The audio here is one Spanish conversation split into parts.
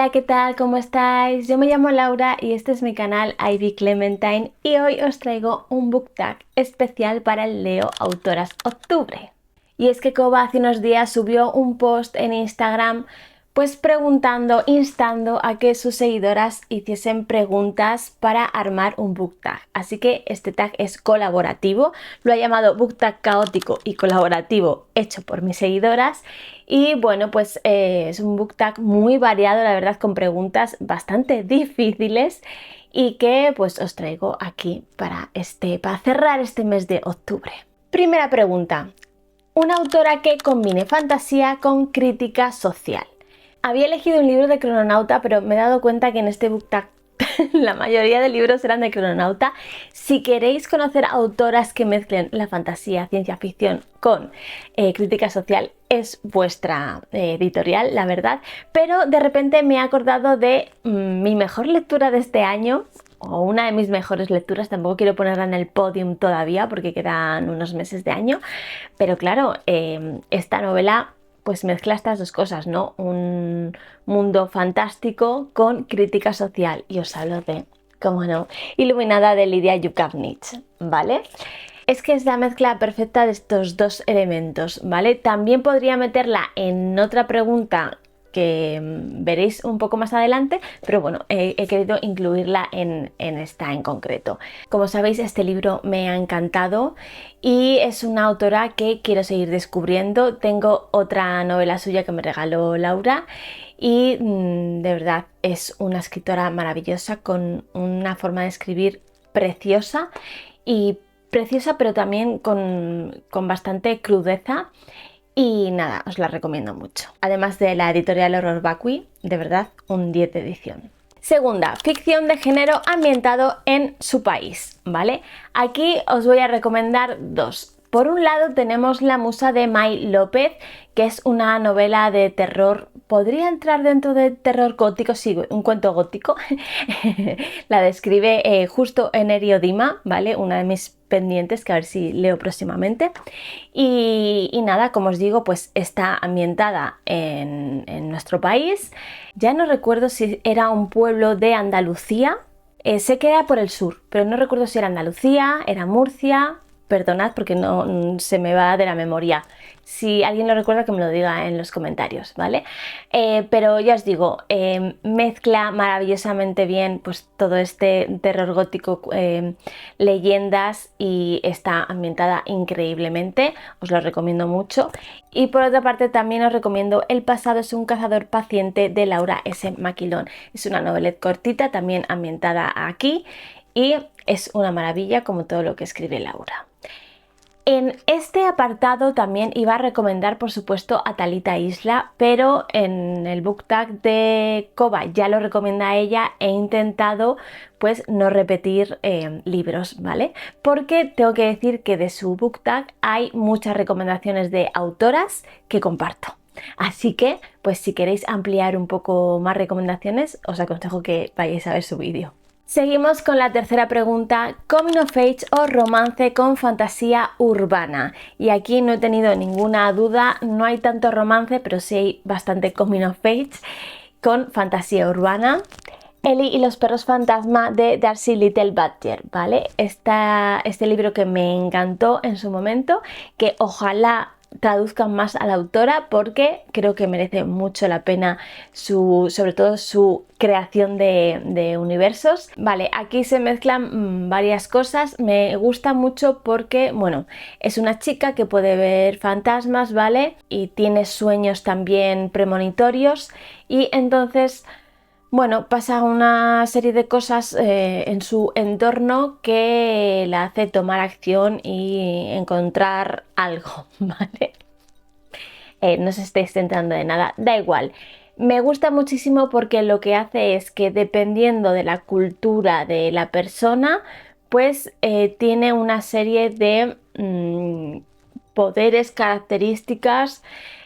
Hola, ¿qué tal? ¿Cómo estáis? Yo me llamo Laura y este es mi canal Ivy Clementine y hoy os traigo un book tag especial para el Leo Autoras Octubre. Y es que Koba hace unos días subió un post en Instagram pues preguntando, instando a que sus seguidoras hiciesen preguntas para armar un book tag. Así que este tag es colaborativo, lo ha llamado book tag caótico y colaborativo hecho por mis seguidoras. Y bueno, pues es un book tag muy variado, la verdad, con preguntas bastante difíciles y que pues os traigo aquí para cerrar este mes de octubre. Primera pregunta. Una autora que combine fantasía con crítica social. Había elegido un libro de Crononauta, pero me he dado cuenta que en este book tag la mayoría de libros eran de Crononauta. Si queréis conocer autoras que mezclen la fantasía, ciencia ficción con crítica social, es vuestra editorial, la verdad. Pero de repente me he acordado de mi mejor lectura de este año, o una de mis mejores lecturas. Tampoco quiero ponerla en el podium todavía porque quedan unos meses de año. Pero claro, esta novela pues mezcla estas dos cosas, ¿no? Un mundo fantástico con crítica social. Y os hablo de, cómo no, Iluminada de Lidia Yukavnich, ¿vale? Es que es la mezcla perfecta de estos dos elementos, ¿vale? También podría meterla en otra pregunta que veréis un poco más adelante, pero bueno, he querido incluirla en esta en concreto. Como sabéis, este libro me ha encantado y es una autora que quiero seguir descubriendo. Tengo otra novela suya que me regaló Laura y de verdad es una escritora maravillosa con una forma de escribir preciosa pero también con bastante crudeza. Y nada, os la recomiendo mucho. Además de la editorial Horror Vacui, de verdad, un 10 de edición. Segunda, ficción de género ambientado en su país, ¿vale? Aquí os voy a recomendar dos. Por un lado tenemos La musa de May López, que es una novela de terror. ¿Podría entrar dentro de terror gótico? Sí, un cuento gótico. La describe justo Enerio Dima, ¿vale? Una de mis pendientes que a ver si leo próximamente. Y nada, como os digo, pues está ambientada en nuestro país. Ya no recuerdo si era un pueblo de Andalucía. Sé que era por el sur, pero no recuerdo si era Andalucía, era Murcia. Perdonad porque no se me va de la memoria. Si alguien lo recuerda, que me lo diga en los comentarios, ¿vale? Pero ya os digo, mezcla maravillosamente bien pues todo este terror gótico, leyendas, y está ambientada increíblemente. Os lo recomiendo mucho. Y por otra parte también os recomiendo El pasado es un cazador paciente de Laura S. Maquilón. Es una novelette cortita, también ambientada aquí, y es una maravilla como todo lo que escribe Laura. En este apartado también iba a recomendar, por supuesto, a Talita Isla, pero en el book tag de Koba ya lo recomienda ella. He intentado pues no repetir libros, ¿vale? Porque tengo que decir que de su book tag hay muchas recomendaciones de autoras que comparto. Así que, pues si queréis ampliar un poco más recomendaciones, os aconsejo que vayáis a ver su vídeo. Seguimos con la tercera pregunta, coming of age o romance con fantasía urbana. Y aquí no he tenido ninguna duda, no hay tanto romance, pero sí hay bastante coming of age con fantasía urbana. Ellie y los perros fantasma de Darcy Little Badger, ¿vale? Este libro que me encantó en su momento, que ojalá traduzcan más a la autora porque creo que merece mucho la pena sobre todo su creación de universos. Vale, aquí se mezclan varias cosas. Me gusta mucho porque, bueno, es una chica que puede ver fantasmas, ¿vale? Y tiene sueños también premonitorios y entonces, bueno, pasa una serie de cosas en su entorno que la hace tomar acción y encontrar algo, ¿vale? No os estéis centrando de nada, da igual. Me gusta muchísimo porque lo que hace es que dependiendo de la cultura de la persona, pues tiene una serie de poderes, características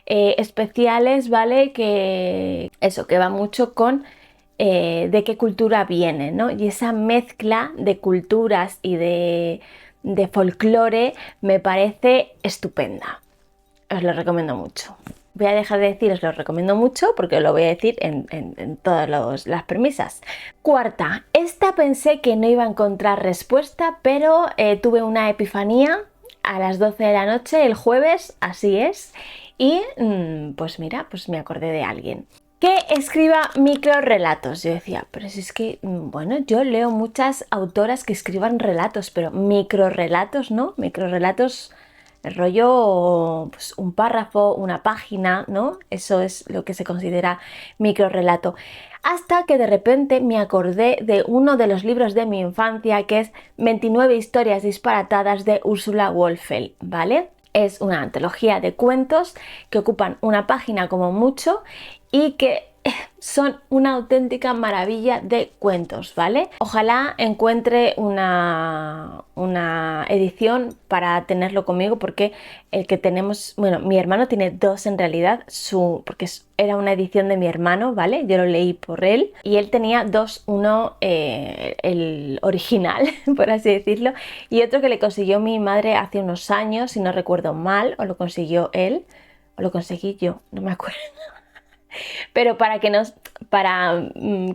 especiales, ¿vale? Que va mucho con de qué cultura viene, ¿no? Y esa mezcla de culturas y de folclore me parece estupenda. Os lo recomiendo mucho. voy a dejar de decir, os lo recomiendo mucho porque os lo voy a decir en todas las premisas. Cuarta, esta pensé que no iba a encontrar respuesta, pero tuve una epifanía a las 12 de la noche el jueves, así es, y pues mira, pues me acordé de alguien que escriba microrelatos. Yo decía, pero si es que, bueno, yo leo muchas autoras que escriban relatos, pero microrelatos, ¿no? Microrelatos, el rollo, pues un párrafo, una página, ¿no? Eso es lo que se considera microrelato. Hasta que de repente me acordé de uno de los libros de mi infancia, que es 29 historias disparatadas de Ursula Wolfeld, ¿vale? Es una antología de cuentos que ocupan una página como mucho y que son una auténtica maravilla de cuentos, ¿vale? Ojalá encuentre una edición para tenerlo conmigo, porque el que tenemos, bueno, mi hermano tiene dos en realidad, porque era una edición de mi hermano, ¿vale? Yo lo leí por él y él tenía dos, uno el original, por así decirlo, y otro que le consiguió mi madre hace unos años, si no recuerdo mal, o lo consiguió él, o lo conseguí yo, no me acuerdo. Pero para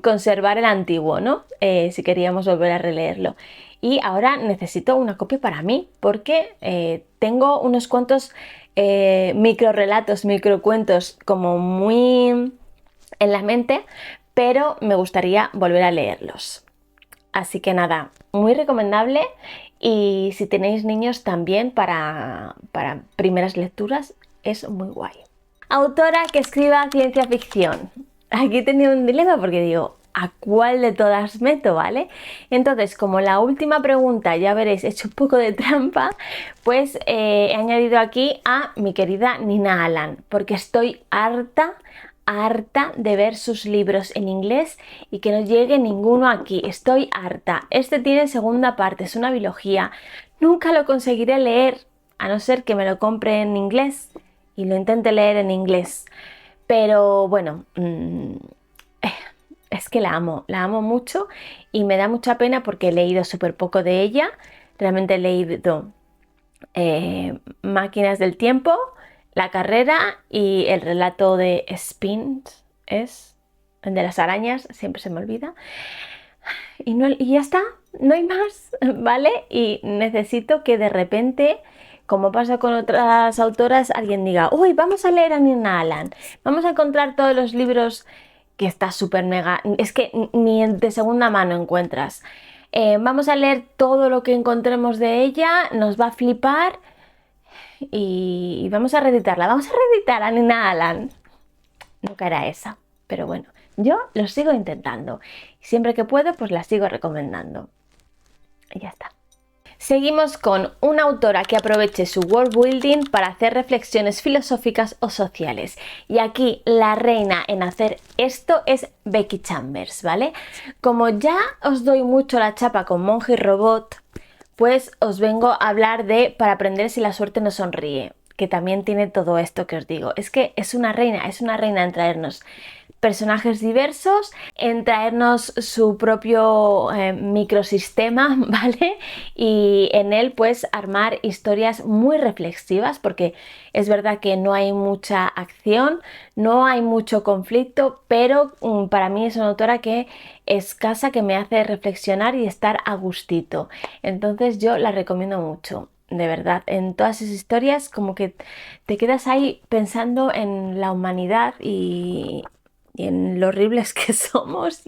conservar el antiguo, ¿no? Si queríamos volver a releerlo. Y ahora necesito una copia para mí, porque tengo unos cuantos microrelatos, microcuentos como muy en la mente, pero me gustaría volver a leerlos. Así que nada, muy recomendable, y si tenéis niños también para primeras lecturas es muy guay. Autora que escriba ciencia ficción. Aquí he tenido un dilema porque digo, ¿a cuál de todas meto, vale? Entonces, como la última pregunta, ya veréis, he hecho un poco de trampa, pues he añadido aquí a mi querida Nina Allan, porque estoy harta de ver sus libros en inglés y que no llegue ninguno aquí. Estoy harta. Este tiene segunda parte, es una biología. Nunca lo conseguiré leer, a no ser que me lo compre en inglés y lo intente leer en inglés. Pero bueno, es que la amo mucho, y me da mucha pena porque he leído súper poco de ella. Realmente he leído Máquinas del Tiempo, La Carrera y el relato de Spins, es el de las arañas, siempre se me olvida. Y ya está, no hay más, ¿vale? Y necesito que de repente, como pasa con otras autoras, alguien diga, uy, vamos a leer a Nina Allan, vamos a encontrar todos los libros, que está súper mega, es que ni de segunda mano encuentras. Vamos a leer todo lo que encontremos de ella, nos va a flipar, y vamos a reeditarla, vamos a reeditar a Nina Allan. Nunca era esa, pero bueno, yo lo sigo intentando y siempre que puedo pues la sigo recomendando. Y ya está. Seguimos con una autora que aproveche su world building para hacer reflexiones filosóficas o sociales. Y aquí la reina en hacer esto es Becky Chambers, ¿vale? Como ya os doy mucho la chapa con Monje y Robot, pues os vengo a hablar de Para aprender si la suerte nos sonríe, que también tiene todo esto que os digo. Es que es una reina en traernos personajes diversos, en traernos su propio microsistema, ¿vale? Y en él pues armar historias muy reflexivas, porque es verdad que no hay mucha acción, no hay mucho conflicto, pero para mí es una autora que es casa, que me hace reflexionar y estar a gustito. Entonces yo la recomiendo mucho. De verdad, en todas sus historias como que te quedas ahí pensando en la humanidad y en lo horribles que somos,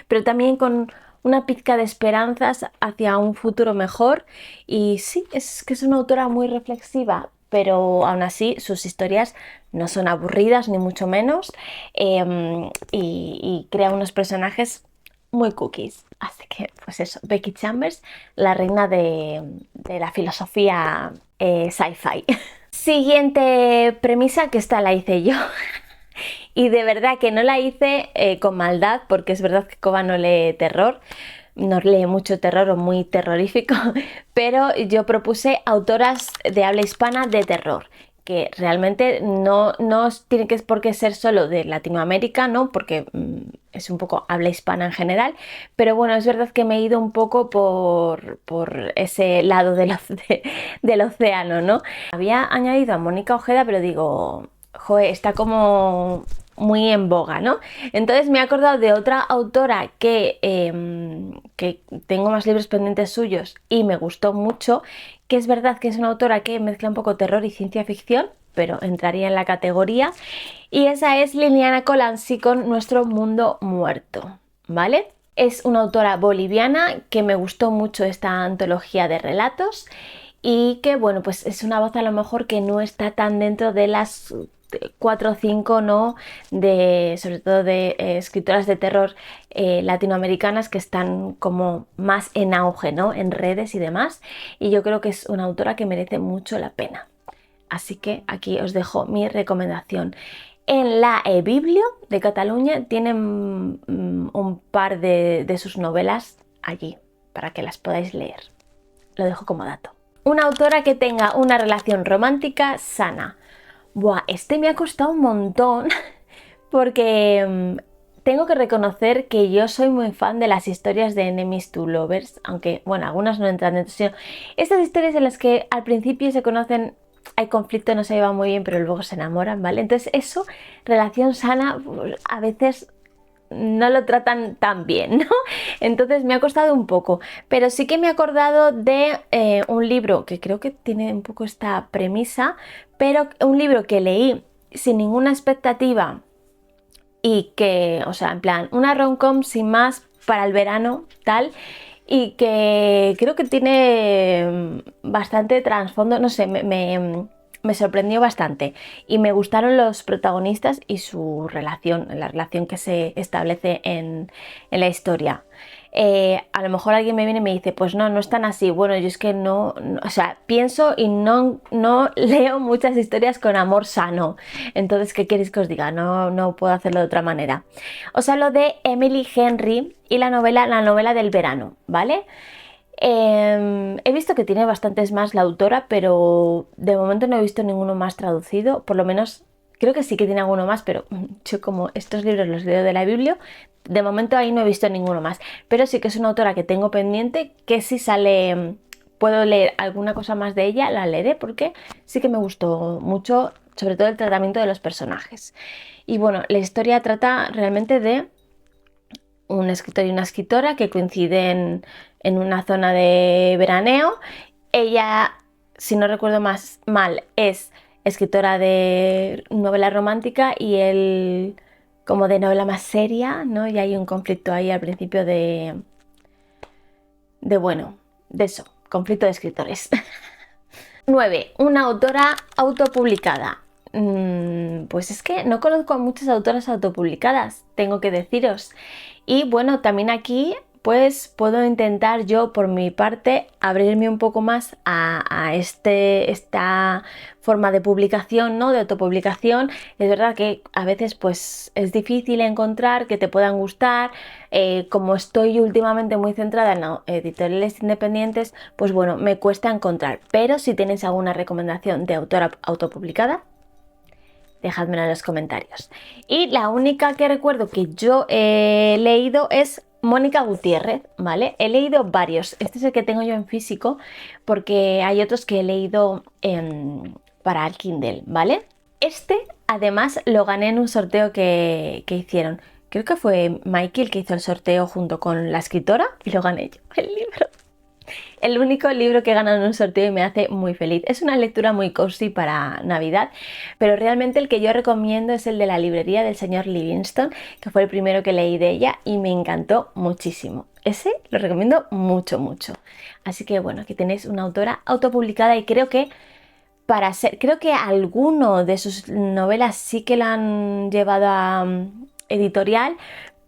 pero también con una pizca de esperanzas hacia un futuro mejor. Y sí, es que es una autora muy reflexiva, pero aún así sus historias no son aburridas ni mucho menos, y crea unos personajes muy cookies. Así que pues eso, Becky Chambers, la reina de la filosofía sci-fi. Siguiente premisa, que esta la hice yo. Y de verdad que no la hice con maldad, porque es verdad que Coba no lee terror, no lee mucho terror o muy terrorífico, pero yo propuse autoras de habla hispana de terror, que realmente no tiene por qué ser solo de Latinoamérica, ¿no? Porque es un poco habla hispana en general, pero bueno, es verdad que me he ido un poco por ese lado del océano, ¿no? Había añadido a Mónica Ojeda, pero digo, joder, está como muy en boga, ¿no? Entonces me he acordado de otra autora que tengo más libros pendientes suyos y me gustó mucho, que es verdad que es una autora que mezcla un poco terror y ciencia ficción, pero entraría en la categoría, y esa es Liliana Colanzi con Nuestro Mundo Muerto, ¿vale? Es una autora boliviana que me gustó mucho esta antología de relatos y que, bueno, pues es una voz a lo mejor que no está tan dentro de las 4 o 5, ¿no? Sobre todo de escritoras de terror latinoamericanas que están como más en auge, ¿no? En redes y demás. Y yo creo que es una autora que merece mucho la pena. Así que aquí os dejo mi recomendación. En la Biblio de Cataluña tienen un par de sus novelas allí para que las podáis leer. Lo dejo como dato. Una autora que tenga una relación romántica sana. Buah, este me ha costado un montón porque tengo que reconocer que yo soy muy fan de las historias de Enemies to Lovers, aunque, bueno, algunas no entran dentro, sino estas historias en las que al principio se conocen, hay conflicto, no se llevan muy bien, pero luego se enamoran, ¿vale? Entonces eso, relación sana, a veces no lo tratan tan bien, ¿no? Entonces me ha costado un poco, pero sí que me he acordado de un libro que creo que tiene un poco esta premisa, pero un libro que leí sin ninguna expectativa y que, o sea, en plan, una rom-com sin más para el verano, tal, y que creo que tiene bastante trasfondo, no sé, me sorprendió bastante y me gustaron los protagonistas y su relación, la relación que se establece en la historia. A lo mejor alguien me viene y me dice, pues no, no es tan así. Bueno, yo es que o sea, pienso y no leo muchas historias con amor sano. Entonces, ¿qué queréis que os diga? No puedo hacerlo de otra manera. Os hablo de Emily Henry y la novela del verano, ¿vale? He visto que tiene bastantes más la autora, pero de momento no he visto ninguno más traducido, por lo menos creo que sí que tiene alguno más, pero yo como estos libros los leo de la Biblia, de momento ahí no he visto ninguno más, pero sí que es una autora que tengo pendiente, que si sale, puedo leer alguna cosa más de ella, la leeré porque sí que me gustó mucho, sobre todo el tratamiento de los personajes. Y bueno, la historia trata realmente de un escritor y una escritora que coinciden en una zona de veraneo. Ella, si no recuerdo más mal, es escritora de novela romántica y él como de novela más seria, ¿no? Y hay un conflicto ahí al principio bueno, de eso, conflicto de escritores. 9. Una autora autopublicada. Pues es que no conozco a muchas autoras autopublicadas, tengo que deciros. Y bueno, también aquí pues puedo intentar yo por mi parte abrirme un poco más a esta forma de publicación, ¿no? De autopublicación. Es verdad que a veces pues es difícil encontrar que te puedan gustar. Como estoy últimamente muy centrada en editoriales independientes, pues bueno, me cuesta encontrar. Pero si tenéis alguna recomendación de autora autopublicada, dejádmelo en los comentarios. Y la única que recuerdo que yo he leído es Mónica Gutiérrez, ¿vale? He leído varios. Este es el que tengo yo en físico porque hay otros que he leído para el Kindle, ¿vale? Este, además, lo gané en un sorteo que hicieron. Creo que fue Michael que hizo el sorteo junto con la escritora y lo gané yo, el libro. El único libro que he ganado en un sorteo y me hace muy feliz. Es una lectura muy cozy para Navidad, pero realmente el que yo recomiendo es el de La librería del señor Livingstone, que fue el primero que leí de ella y me encantó muchísimo. Ese lo recomiendo mucho, mucho. Así que bueno, aquí tenéis una autora autopublicada y creo que creo que alguno de sus novelas sí que la han llevado a editorial,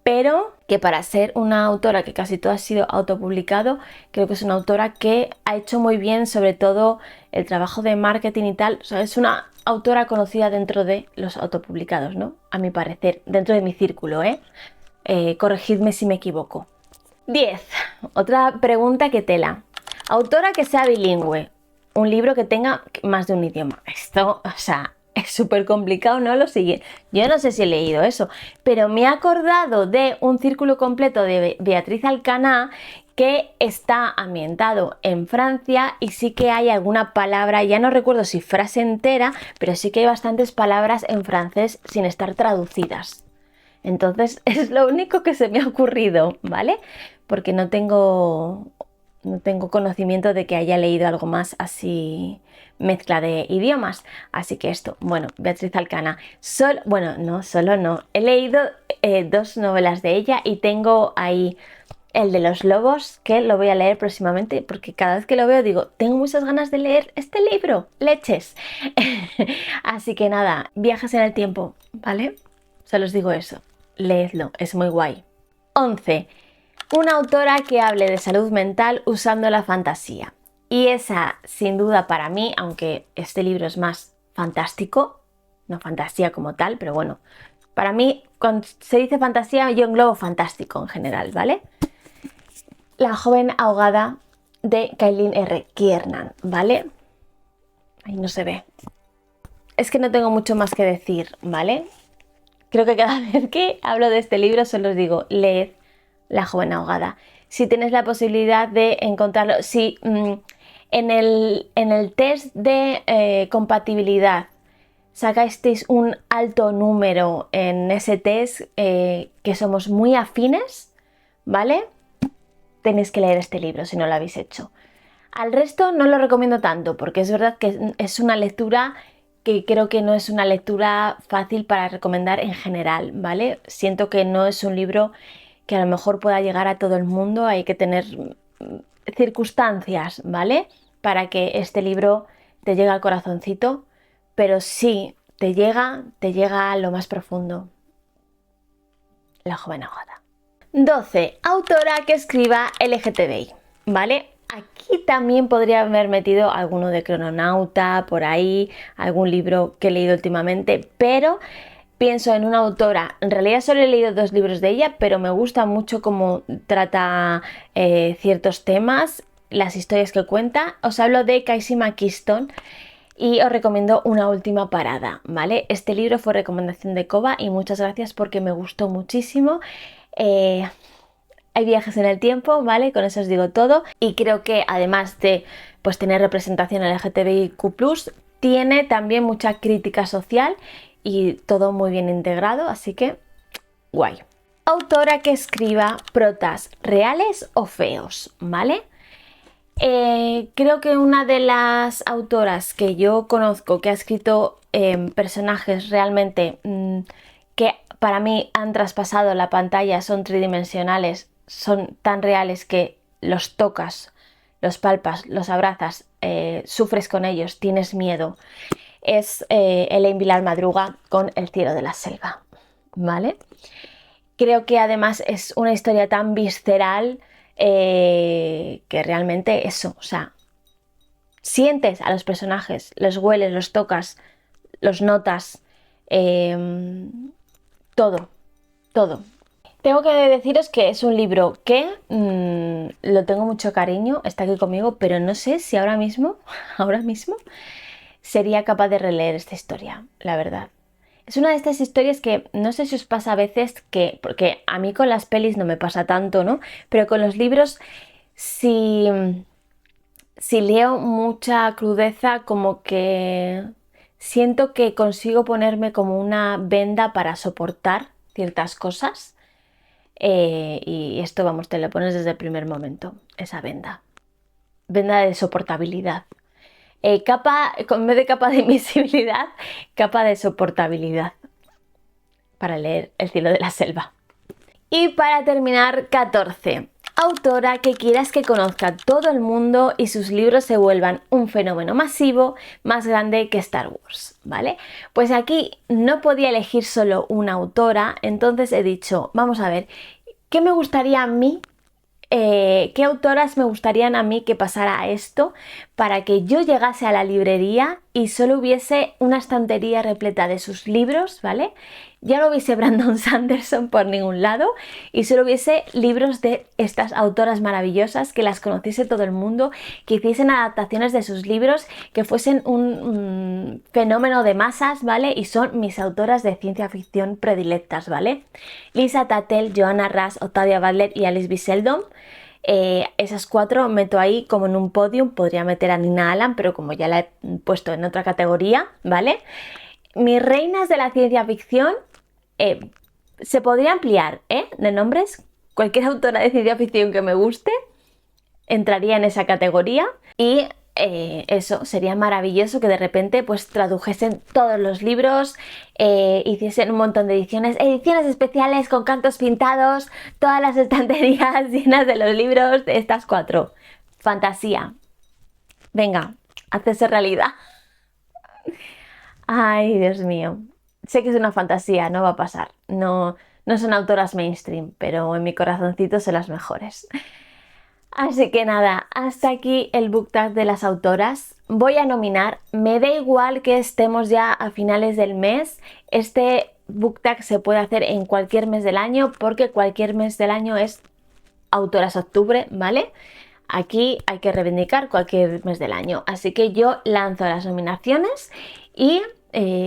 pero que para ser una autora que casi todo ha sido autopublicado, creo que es una autora que ha hecho muy bien sobre todo el trabajo de marketing y tal. O sea, es una autora conocida dentro de los autopublicados, ¿no? A mi parecer, dentro de mi círculo, ¿eh? Corregidme si me equivoco. 10. Otra pregunta que tela. Autora que sea bilingüe. Un libro que tenga más de un idioma. Esto, o sea, es súper complicado, ¿no? Lo siguiente. Yo no sé si he leído eso, pero me he acordado de Un círculo completo de Beatriz Alcaná, que está ambientado en Francia y sí que hay alguna palabra, ya no recuerdo si frase entera, pero sí que hay bastantes palabras en francés sin estar traducidas. Entonces es lo único que se me ha ocurrido, ¿vale? Porque no tengo conocimiento de que haya leído algo más así, mezcla de idiomas. Así que esto, bueno, Beatriz Alcana, no, he leído 2 novelas de ella y tengo ahí el de los lobos, que lo voy a leer próximamente, porque cada vez que lo veo digo, tengo muchas ganas de leer este libro, leches. Así que nada, Viajes en el tiempo, ¿vale? Solo os digo eso, leedlo, es muy guay. 11. Una autora que hable de salud mental usando la fantasía. Y esa, sin duda para mí, aunque este libro es más fantástico, no fantasía como tal, pero bueno, para mí, cuando se dice fantasía, yo englobo fantástico en general, ¿vale? La joven ahogada de Kailin R. Kiernan, ¿vale? Ahí no se ve. Es que no tengo mucho más que decir, ¿vale? Creo que cada vez que hablo de este libro solo os digo, leed La joven ahogada. Si tenéis la posibilidad de encontrarlo, si en el test de compatibilidad sacasteis un alto número en ese test, que somos muy afines, ¿vale? Tenéis que leer este libro si no lo habéis hecho. Al resto no lo recomiendo tanto porque es verdad que es una lectura que creo que no es una lectura fácil para recomendar en general, ¿vale? Siento que no es un libro que a lo mejor pueda llegar a todo el mundo, hay que tener circunstancias, ¿vale? Para que este libro te llegue al corazoncito, pero sí te llega a lo más profundo. La joven ahogada. 12. Autora que escriba LGTBI, ¿vale? Aquí también podría haber metido alguno de Crononauta, por ahí, algún libro que he leído últimamente, pero pienso en una autora, en realidad solo he leído 2 libros de ella, pero me gusta mucho cómo trata ciertos temas, las historias que cuenta. Os hablo de Casey McKeeston y os recomiendo Una última parada, ¿vale? Este libro fue recomendación de Koba y muchas gracias porque me gustó muchísimo. Hay viajes en el tiempo, ¿vale? Con eso os digo todo. Y creo que además de pues, tener representación LGTBIQ+, tiene también mucha crítica social y todo muy bien integrado, así que guay. Autora que escriba protas reales o feos, ¿vale? Creo que una de las autoras que yo conozco que ha escrito personajes realmente que para mí han traspasado la pantalla, son tridimensionales, son tan reales que los tocas, los palpas, los abrazas, sufres con ellos, tienes miedo, es Elaine Vilar Madruga con El cielo de la selva, ¿vale? Creo que además es una historia tan visceral que realmente eso, o sea, sientes a los personajes, los hueles, los tocas, los notas, todo. Tengo que deciros que es un libro que lo tengo mucho cariño, está aquí conmigo, pero no sé si ahora mismo sería capaz de releer esta historia, la verdad. Es una de estas historias que no sé si os pasa a veces que, porque a mí con las pelis no me pasa tanto, ¿no? Pero con los libros, si leo mucha crudeza, como que siento que consigo ponerme como una venda para soportar ciertas cosas. Y esto, vamos, te lo pones desde el primer momento, esa venda. Venda de soportabilidad. En vez de capa de invisibilidad, capa de soportabilidad para leer El cielo de la selva. Y para terminar, 14. Autora que quieras que conozca todo el mundo y sus libros se vuelvan un fenómeno masivo más grande que Star Wars, ¿vale? Pues aquí no podía elegir solo una autora, entonces he dicho, vamos a ver, ¿qué me gustaría a mí? ¿Qué autoras me gustarían a mí que pasara esto para que yo llegase a la librería y solo hubiese una estantería repleta de sus libros, ¿vale? Ya no hubiese Brandon Sanderson por ningún lado y solo hubiese libros de estas autoras maravillosas, que las conociese todo el mundo, que hiciesen adaptaciones de sus libros, que fuesen un fenómeno de masas, ¿vale? Y son mis autoras de ciencia ficción predilectas, ¿vale? Lisa Tatell, Joanna Russ, Octavia Butler y Alice B. Sheldon. esas 4 meto ahí como en un podium. Podría meter a Nina Allan, pero como ya la he puesto en otra categoría, ¿vale? Mis reinas de la ciencia ficción, se podría ampliar, de nombres. Cualquier autora de ciencia ficción que me guste entraría en esa categoría. Y eso, sería maravilloso que de repente pues tradujesen todos los libros, hiciesen un montón de ediciones especiales con cantos pintados, todas las estanterías llenas de los libros de estas 4. Fantasía. Venga, hacerse realidad. Ay, Dios mío. Sé que es una fantasía, no va a pasar. No, no son autoras mainstream, pero en mi corazoncito son las mejores. Así que nada, hasta aquí el book tag de las autoras. Voy a nominar, me da igual que estemos ya a finales del mes. Este book tag se puede hacer en cualquier mes del año, porque cualquier mes del año es autoras octubre, ¿vale? Aquí hay que reivindicar cualquier mes del año. Así que yo lanzo las nominaciones y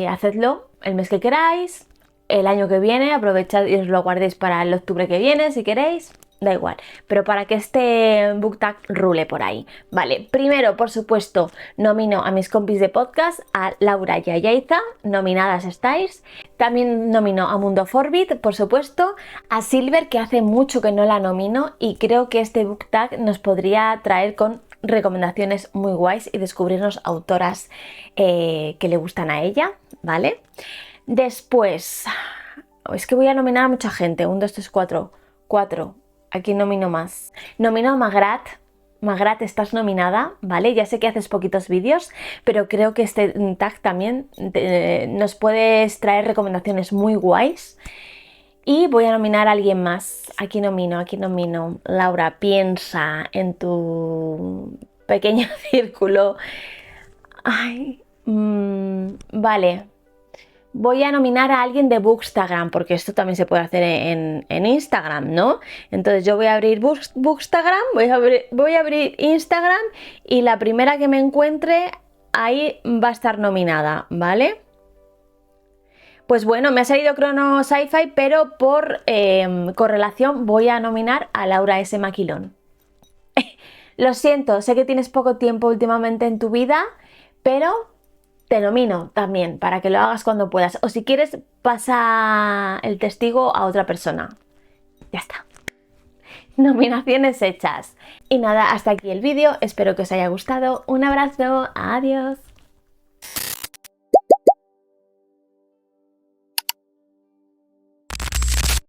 hacedlo el mes que queráis, el año que viene, aprovechad y os lo guardéis para el octubre que viene si queréis. Da igual, pero para que este book tag rule por ahí. Vale, primero, por supuesto, nomino a mis compis de podcast, a Laura y a Yaiza, nominadas estáis. También nomino a Mundo Forbit, por supuesto, a Silver, que hace mucho que no la nomino, y creo que este book tag nos podría traer con recomendaciones muy guays y descubrirnos autoras que le gustan a ella, ¿vale? Después, es que voy a nominar a mucha gente, 1, 2, 3, 4, 4. Aquí nomino más. Nomino a Magrat. Magrat, estás nominada, ¿vale? Ya sé que haces poquitos vídeos, pero creo que este tag también nos puedes traer recomendaciones muy guays. Y voy a nominar a alguien más. Aquí nomino. Laura, piensa en tu pequeño círculo. Ay, vale. Voy a nominar a alguien de Bookstagram, porque esto también se puede hacer en Instagram, ¿no? Entonces yo voy a abrir Bookstagram, voy a abrir Instagram, y la primera que me encuentre ahí va a estar nominada, ¿vale? Pues bueno, me ha salido Crono Sci-Fi, pero por correlación voy a nominar a Laura S. Maquilón. Lo siento, sé que tienes poco tiempo últimamente en tu vida, pero te nomino también para que lo hagas cuando puedas. O si quieres, pasa el testigo a otra persona. Ya está. Nominaciones hechas. Y nada, hasta aquí el vídeo. Espero que os haya gustado. Un abrazo. Adiós.